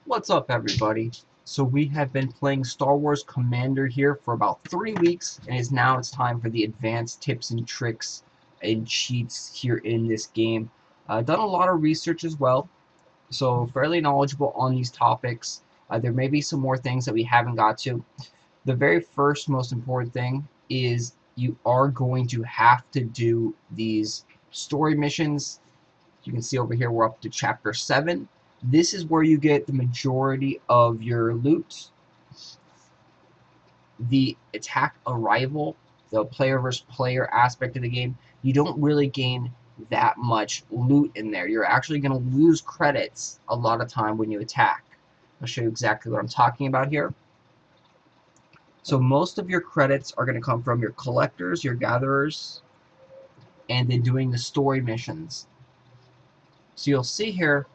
What's up, everybody? So we have been playing Star Wars Commander here for about 3 weeks, and it's time for the advanced tips and tricks and cheats here in this game. I've done a lot of research as well, so fairly knowledgeable on these topics. There may be some more things that we haven't got to. The very first most important thing is you are going to have to do these story missions. You can see over here we're up to chapter 7. This is where you get the majority of your loot. The attack arrival, the player versus player aspect of the game, you don't really gain that much loot in there. You're actually going to lose credits a lot of time when you attack. I'll show you exactly what I'm talking about here. So most of your credits are going to come from your collectors, your gatherers, and then doing the story missions. So you'll see here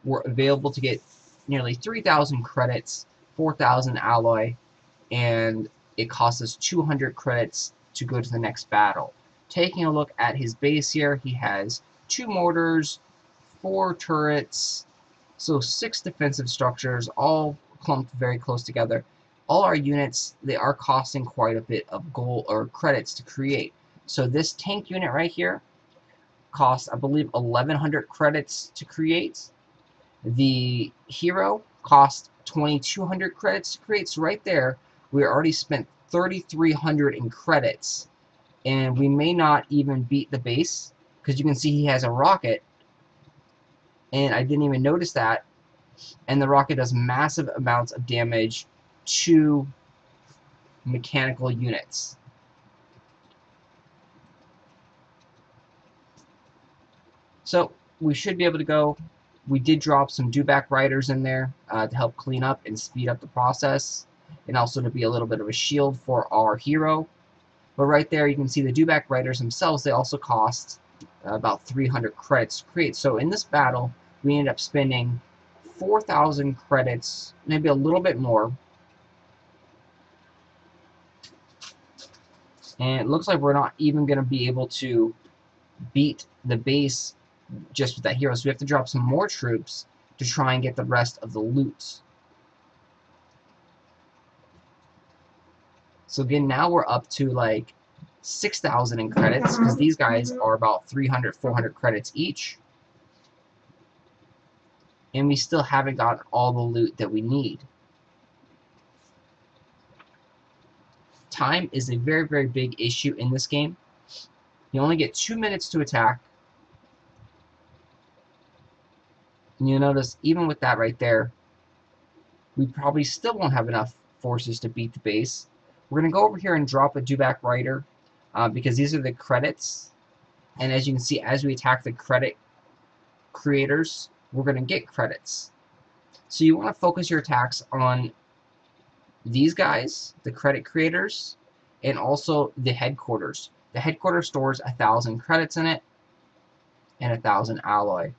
we're available to get nearly 3,000 credits, 4,000 alloy, and it costs us 200 credits to go to the next battle. Taking a look at his base here, he has 2 mortars, 4 turrets, so 6 defensive structures, all clumped very close together. All our units, they are costing quite a bit of gold or credits to create. So this tank unit right here costs, I believe, 1,100 credits to create. The hero cost 2,200 credits to create, so right there we already spent 3,300 in credits, and we may not even beat the base because you can see he has a rocket, and I didn't even notice that, and the rocket does massive amounts of damage to mechanical units. So we should be able to go. We did drop some dewback riders in there to help clean up and speed up the process, and also to be a little bit of a shield for our hero. But right there you can see the dewback riders themselves, they also cost about 300 credits to create. So in this battle we ended up spending 4,000 credits, maybe a little bit more, and it looks like we're not even going to be able to beat the base just with that hero, so we have to drop some more troops to try and get the rest of the loot. So again, now we're up to like 6,000 in credits, because these guys are about 300, 400 credits each. And we still haven't gotten all the loot that we need. Time is a very, very big issue in this game. You only get 2 minutes to attack. And you'll notice, even with that right there, we probably still won't have enough forces to beat the base. We're going to go over here and drop a dewback rider, because these are the credits. And as you can see, as we attack the credit creators, we're going to get credits. So you want to focus your attacks on these guys, the credit creators, and also the headquarters. The headquarters stores 1,000 credits in it and 1,000 alloy.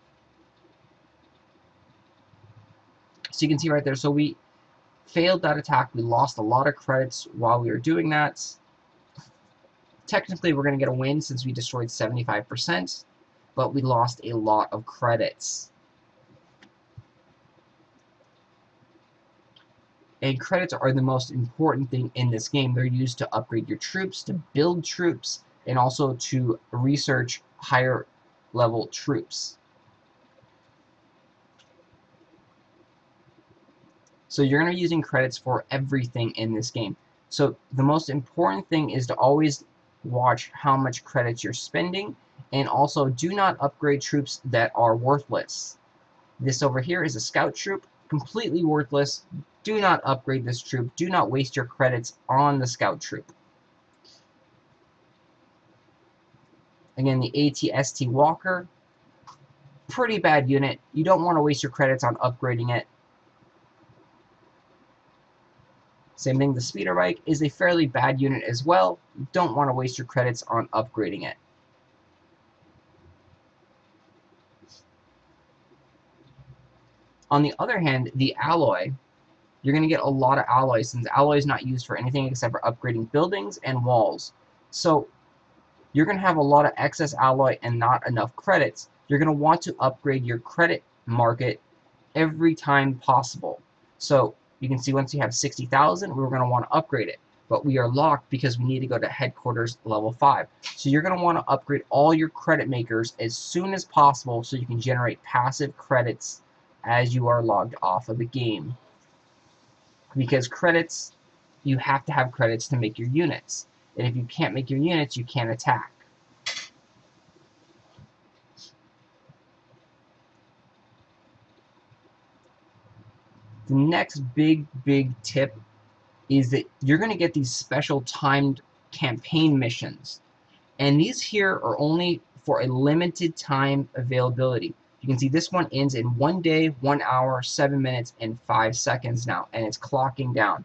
So you can see right there, so we failed that attack. We lost a lot of credits while we were doing that. Technically we're going to get a win since we destroyed 75%, but we lost a lot of credits. And credits are the most important thing in this game. They're used to upgrade your troops, to build troops, and also to research higher level troops. So you're going to be using credits for everything in this game. So the most important thing is to always watch how much credits you're spending, and also do not upgrade troops that are worthless. This over here is a scout troop, completely worthless. Do not upgrade this troop. Do not waste your credits on the scout troop. Again, the AT-ST Walker, pretty bad unit. You don't want to waste your credits on upgrading it. Same thing, the speeder bike is a fairly bad unit as well. You don't want to waste your credits on upgrading it. On the other hand, the alloy, you're going to get a lot of alloy, since alloy is not used for anything except for upgrading buildings and walls. So you're going to have a lot of excess alloy and not enough credits. You're going to want to upgrade your credit market every time possible. So you can see once you have 60,000, we're going to want to upgrade it. But we are locked because we need to go to headquarters level 5. So you're going to want to upgrade all your credit makers as soon as possible so you can generate passive credits as you are logged off of the game. Because credits, you have to have credits to make your units. And if you can't make your units, you can't attack. The next big tip is that you're going to get these special timed campaign missions. And these here are only for a limited time availability. You can see this one ends in 1 day, 1 hour, 7 minutes, and 5 seconds now, and it's clocking down.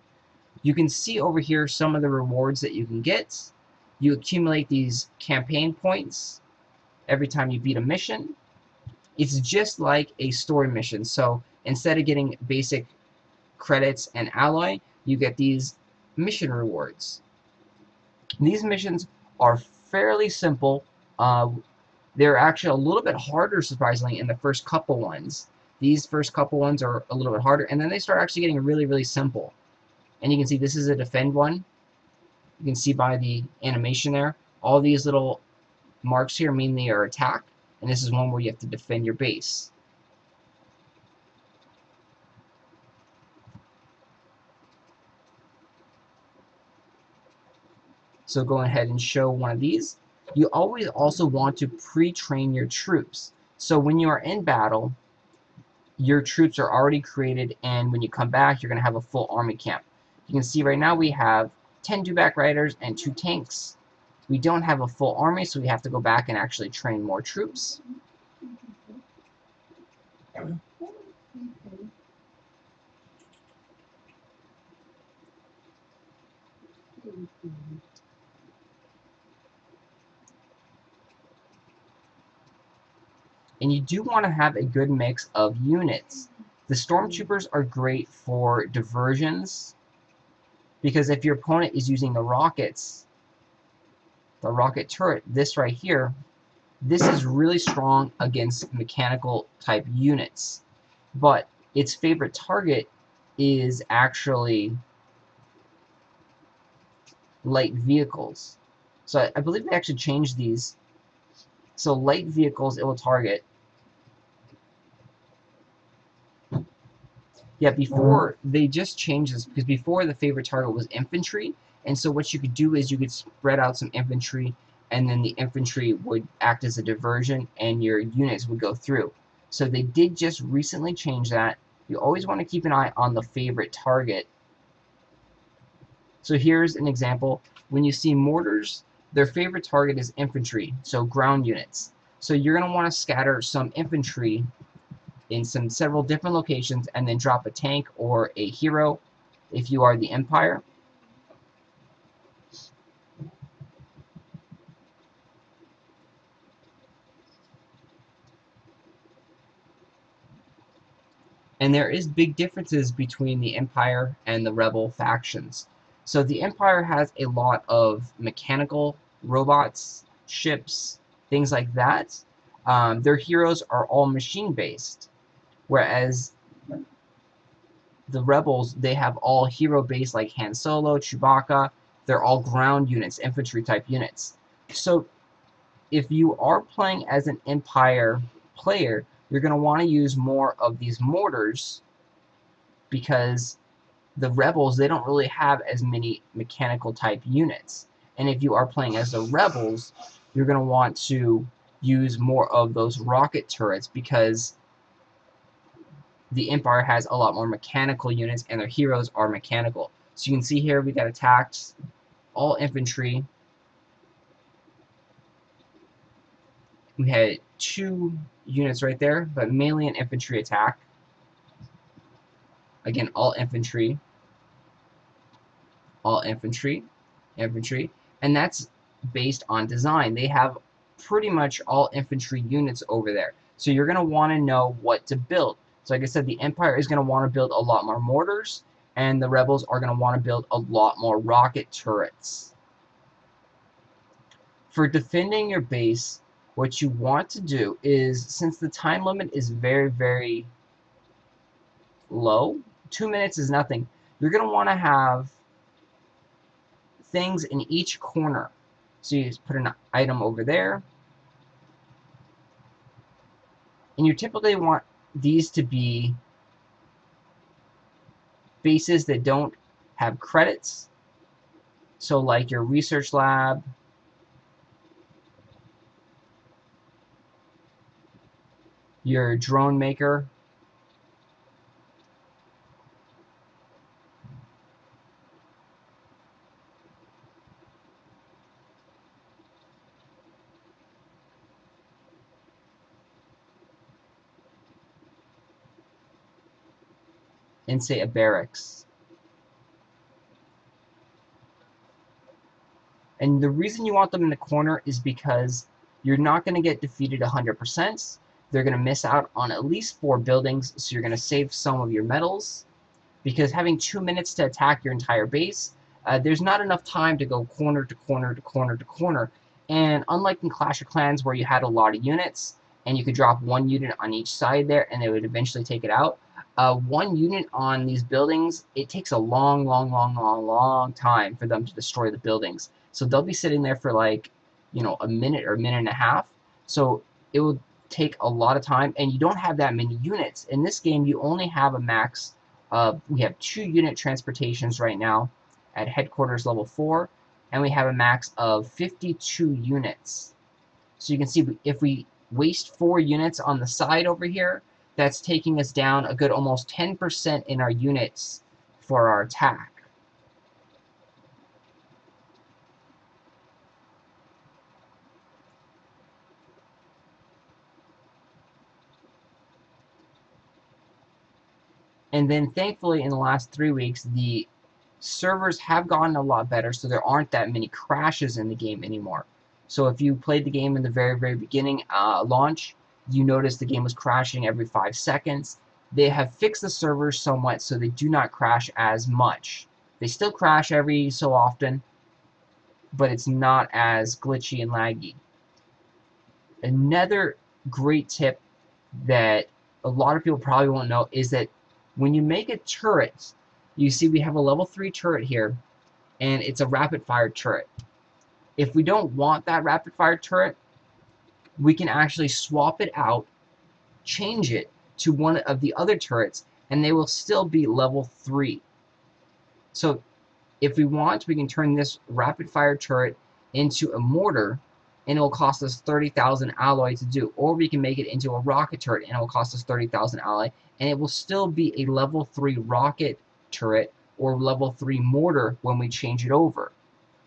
You can see over here some of the rewards that you can get. You accumulate these campaign points every time you beat a mission. It's just like a story mission. So instead of getting basic credits and alloy, you get these mission rewards. These missions are fairly simple. They're actually a little bit harder, surprisingly, in the first couple ones. These first couple ones are a little bit harder, and then they start actually getting really simple. And you can see this is a defend one. You can see by the animation there, all these little marks here mean they are attack, and this is one where you have to defend your base. So go ahead and show one of these. You always also want to pre-train your troops. So when you are in battle, your troops are already created, and when you come back, you're going to have a full army camp. You can see right now we have 10 dewback riders and 2 tanks. We don't have a full army, so we have to go back and actually train more troops. And you do want to have a good mix of units. The Stormtroopers are great for diversions, because if your opponent is using the rockets, the rocket turret, this right here, this is really strong against mechanical type units. But its favorite target is actually light vehicles. So I believe they actually changed these. So light vehicles it will target. Yeah, before they just changed this, because before the favorite target was infantry, and so what you could do is you could spread out some infantry, and then the infantry would act as a diversion, and your units would go through. So they did just recently change that. You always want to keep an eye on the favorite target. So here's an example. When you see mortars, their favorite target is infantry, so ground units. So you're going to want to scatter some infantry in several different locations, and then drop a tank or a hero if you are the Empire. And there is big differences between the Empire and the Rebel factions. So the Empire has a lot of mechanical robots, ships, things like that. Their heroes are all machine-based, whereas the Rebels, they have all hero-based like Han Solo, Chewbacca. They're all ground units, infantry-type units. So if you are playing as an Empire player, you're going to want to use more of these mortars, because the Rebels, they don't really have as many mechanical-type units. And if you are playing as the Rebels, you're going to want to use more of those rocket turrets, because the Empire has a lot more mechanical units, and their heroes are mechanical. So you can see here we got attacked, all infantry. We had 2 units right there, but mainly an infantry attack. Again, all infantry, infantry, and that's based on design. They have pretty much all infantry units over there. So you're going to want to know what to build. So like I said, the Empire is going to want to build a lot more mortars, and the Rebels are going to want to build a lot more rocket turrets. For defending your base, what you want to do is, since the time limit is very low, 2 minutes is nothing. You're going to want to have things in each corner. So you just put an item over there. And you typically want these to be bases that don't have credits. So like your research lab, your drone maker, and say a barracks. And the reason you want them in the corner is because you're not going to get defeated 100%. They're going to miss out on at least 4 buildings, so you're going to save some of your metals. Because having 2 minutes to attack your entire base, there's not enough time to go corner to corner to corner to corner. And unlike in Clash of Clans where you had a lot of units, and you could drop 1 unit on each side there, and they would eventually take it out, 1 unit on these buildings, it takes a long time for them to destroy the buildings. So they'll be sitting there for like, you know, a minute or a minute and a half. So it will take a lot of time, and you don't have that many units. In this game, you only have a max of, we have 2 unit transportations right now at headquarters level 4, and we have a max of 52 units. So you can see if we waste 4 units on the side over here, that's taking us down a good almost 10% in our units for our attack. And then thankfully in the last 3 weeks, the servers have gotten a lot better, so there aren't that many crashes in the game anymore. So if you played the game in the very beginning launch, you noticed the game was crashing every 5 seconds. They have fixed the servers somewhat so they do not crash as much. They still crash every so often, but it's not as glitchy and laggy. Another great tip that a lot of people probably won't know is that when you make a turret, you see we have a level 3 turret here, and it's a rapid fire turret. If we don't want that rapid fire turret, we can actually swap it out, change it to one of the other turrets, and they will still be level 3. So if we want, we can turn this rapid fire turret into a mortar, and it will cost us 30,000 alloy to do. Or we can make it into a rocket turret, and it will cost us 30,000 alloy, and it will still be a level 3 rocket turret or level 3 mortar when we change it over.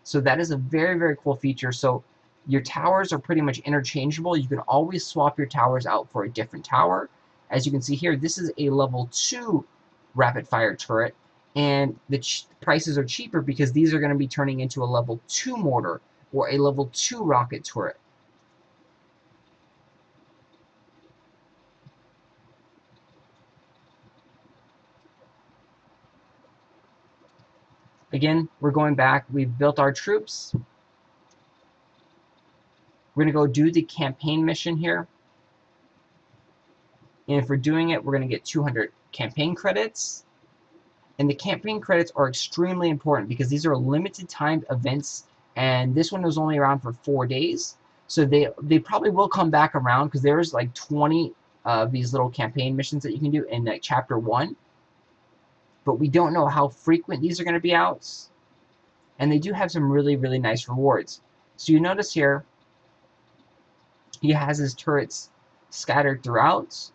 So that is a very cool feature. So your towers are pretty much interchangeable. You can always swap your towers out for a different tower. As you can see here, this is a level 2 rapid fire turret, and the prices are cheaper because these are going to be turning into a level 2 mortar or a level 2 rocket turret. Again, we're going back. We've built our troops. We're going to go do the campaign mission here. And if we're doing it, we're going to get 200 campaign credits. And the campaign credits are extremely important because these are limited timed events, and this one was only around for 4 days. So they probably will come back around because there's like 20 of these little campaign missions that you can do in like chapter 1. But we don't know how frequent these are going to be out. And they do have some really nice rewards. So you notice here, he has his turrets scattered throughout.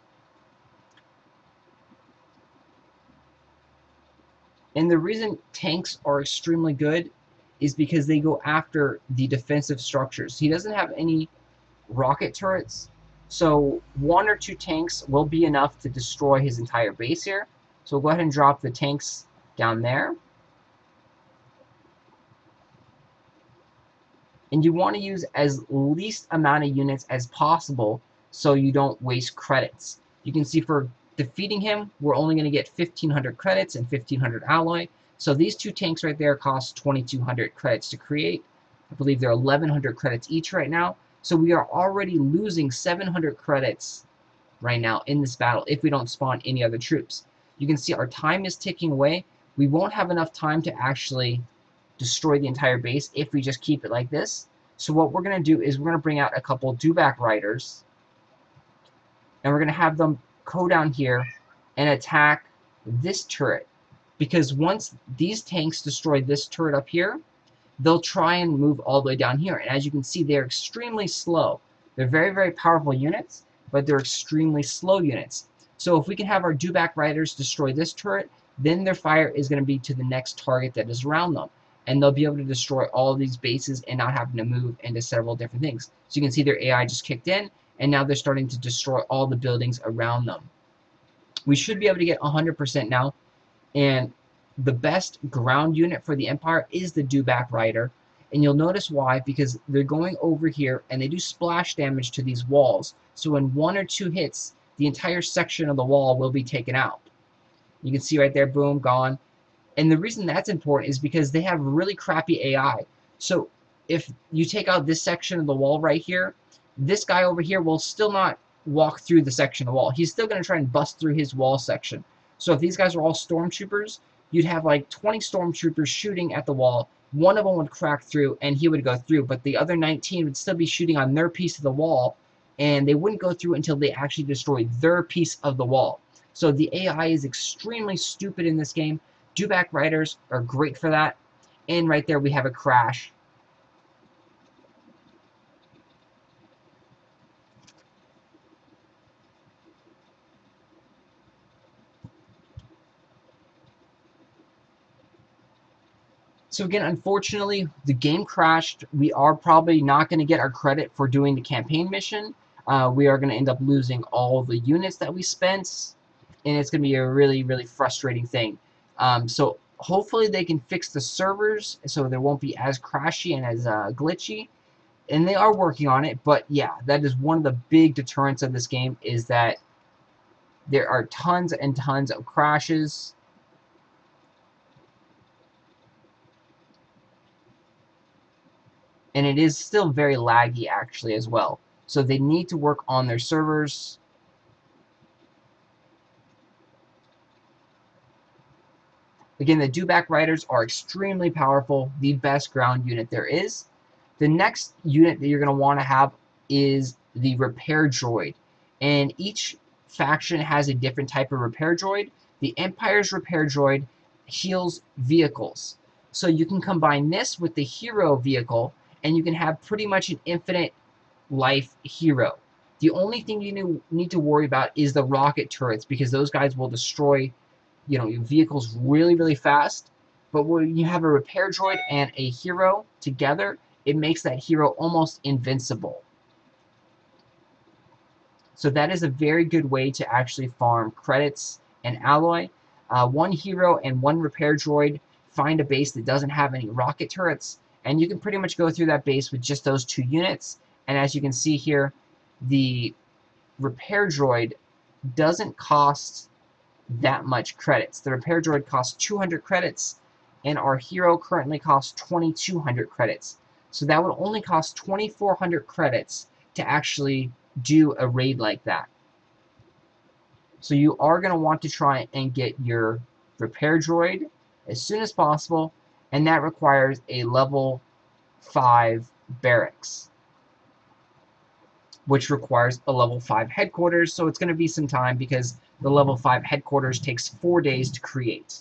And the reason tanks are extremely good is because they go after the defensive structures. He doesn't have any rocket turrets, so 1 or 2 tanks will be enough to destroy his entire base here. So we'll go ahead and drop the tanks down there. And you want to use as least amount of units as possible so you don't waste credits. You can see for defeating him, we're only going to get 1,500 credits and 1,500 alloy. So these 2 tanks right there cost 2,200 credits to create. I believe they're 1,100 credits each right now. So we are already losing 700 credits right now in this battle if we don't spawn any other troops. You can see our time is ticking away. We won't have enough time to actually destroy the entire base if we just keep it like this. So what we're going to do is we're going to bring out a couple dewback riders, and we're going to have them go down here and attack this turret. Because once these tanks destroy this turret up here, they'll try and move all the way down here. And as you can see, they're extremely slow. They're very, very powerful units, but they're extremely slow units. So if we can have our dewback riders destroy this turret, then their fire is going to be to the next target that is around them. And they'll be able to destroy all of these bases and not having to move into several different things. So you can see their AI just kicked in, and now they're starting to destroy all the buildings around them. We should be able to get 100% now, and the best ground unit for the Empire is the dewback rider. And you'll notice why, because they're going over here and they do splash damage to these walls. So in 1 or 2 hits, the entire section of the wall will be taken out. You can see right there, boom, gone. And the reason that's important is because they have really crappy AI. So if you take out this section of the wall right here, this guy over here will still not walk through the section of the wall. He's still going to try and bust through his wall section. So if these guys are all stormtroopers, you'd have like 20 stormtroopers shooting at the wall. One of them would crack through and he would go through, but the other 19 would still be shooting on their piece of the wall, and they wouldn't go through until they actually destroyed their piece of the wall. So the AI is extremely stupid in this game. Dewback riders are great for that. And right there we have a crash. So again, unfortunately, the game crashed. We are probably not going to get our credit for doing the campaign mission. We are going to end up losing all the units that we spent, and it's going to be a really, really frustrating thing. So hopefully they can fix the servers so there won't be as crashy and as glitchy. And they are working on it, but yeah, that is one of the big deterrents of this game, is that there are tons and tons of crashes. And it is still very laggy actually as well. So they need to work on their servers. Again, the dewback riders are extremely powerful, the best ground unit there is. The next unit that you're going to want to have is the repair droid. And each faction has a different type of repair droid. The Empire's repair droid heals vehicles. So you can combine this with the hero vehicle, and you can have pretty much an infinite life hero. The only thing you need to worry about is the rocket turrets, because those guys will destroy, your vehicles really, really fast. But when you have a repair droid and a hero together, it makes that hero almost invincible. So that is a very good way to actually farm credits and alloy. One hero and one repair droid, find a base that doesn't have any rocket turrets, and you can pretty much go through that base with just those 2 units. And as you can see here, the repair droid doesn't cost that much credits. The repair droid costs 200 credits, and our hero currently costs 2,200 credits. So that would only cost 2,400 credits to actually do a raid like that. So you are going to want to try and get your repair droid as soon as possible, and that requires a level 5 barracks, which requires a level 5 headquarters. So it's going to be some time, because the level 5 headquarters takes 4 days to create.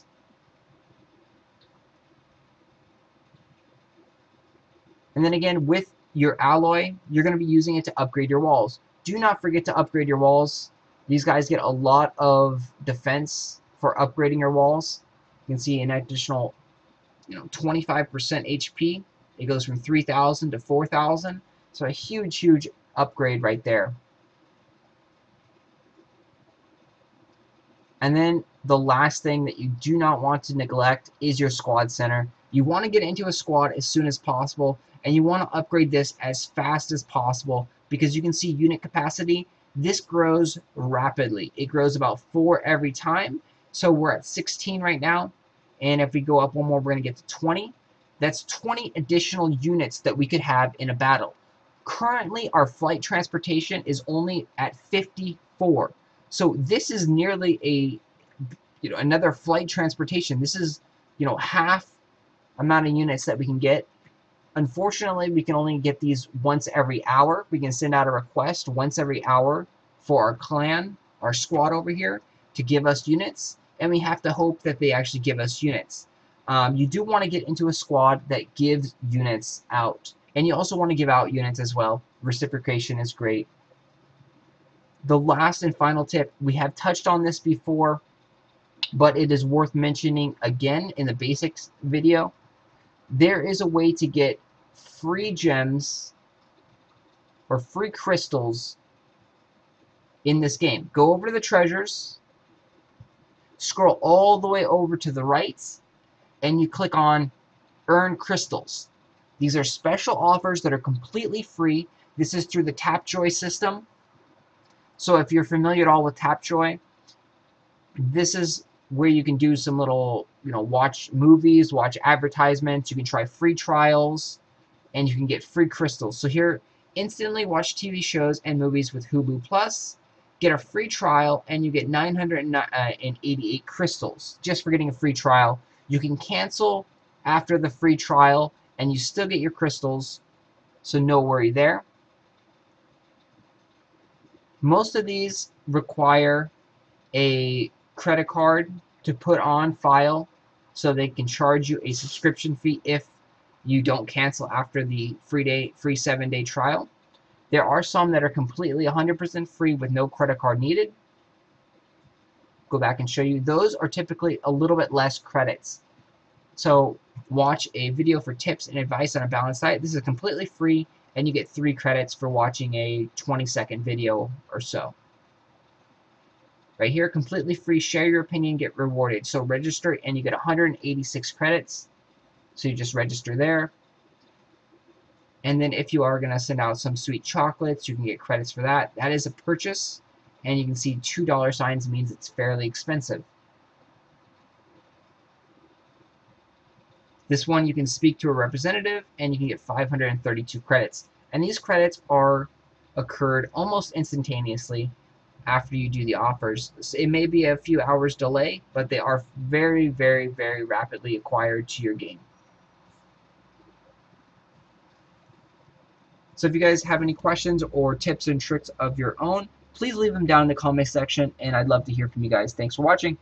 And then again, with your alloy, you're going to be using it to upgrade your walls. Do not forget to upgrade your walls. These guys get a lot of defense for upgrading your walls. You can see an additional 25% HP. It goes from 3,000 to 4,000. So a huge, huge upgrade right there. And then the last thing that you do not want to neglect is your squad center. You want to get into a squad as soon as possible, and you want to upgrade this as fast as possible, because you can see unit capacity. This grows rapidly. It grows about 4 every time. So we're at 16 right now, and if we go up one more, we're going to get to 20. That's 20 additional units that we could have in a battle. Currently, our flight transportation is only at 54. So this is nearly you know, another flight transportation. This is, you know, half amount of units that we can get. Unfortunately, we can only get these once every hour. We can send out a request once every hour for our clan, our squad over here, to give us units, and we have to hope that they actually give us units. You do want to get into a squad that gives units out, and you also want to give out units as well. Reciprocation is great. The last and final tip, we have touched on this before, but it is worth mentioning again in the basics video. There is a way to get free gems or free crystals in this game. Go over to the treasures, scroll all the way over to the right, and you click on earn crystals. These are special offers that are completely free. This is through the Tapjoy system. So if you're familiar at all with Tapjoy, this is where you can do some little, you know, watch movies, watch advertisements, you can try free trials, and you can get free crystals. So here, instantly watch TV shows and movies with Hulu Plus, get a free trial, and you get 988 crystals just for getting a free trial. You can cancel after the free trial, and you still get your crystals, so no worry there. Most of these require a credit card to put on file so they can charge you a subscription fee if you don't cancel after the free 7-day trial. There are some that are completely 100% free with no credit card needed. Go back and show you. Those are typically a little bit less credits. So watch a video for tips and advice on a balanced diet. This is completely free, and you get 3 credits for watching a 20-second video or so. Right here, completely free, share your opinion, get rewarded. So register, and you get 186 credits. So you just register there. And then if you are going to send out some sweet chocolates, you can get credits for that. That is a purchase, and you can see $2 signs means it's fairly expensive. This one, you can speak to a representative, and you can get 532 credits. And these credits are occurred almost instantaneously after you do the offers. So it may be a few hours delay, but they are very, very, very rapidly acquired to your game. So if you guys have any questions or tips and tricks of your own, please leave them down in the comment section, and I'd love to hear from you guys. Thanks for watching.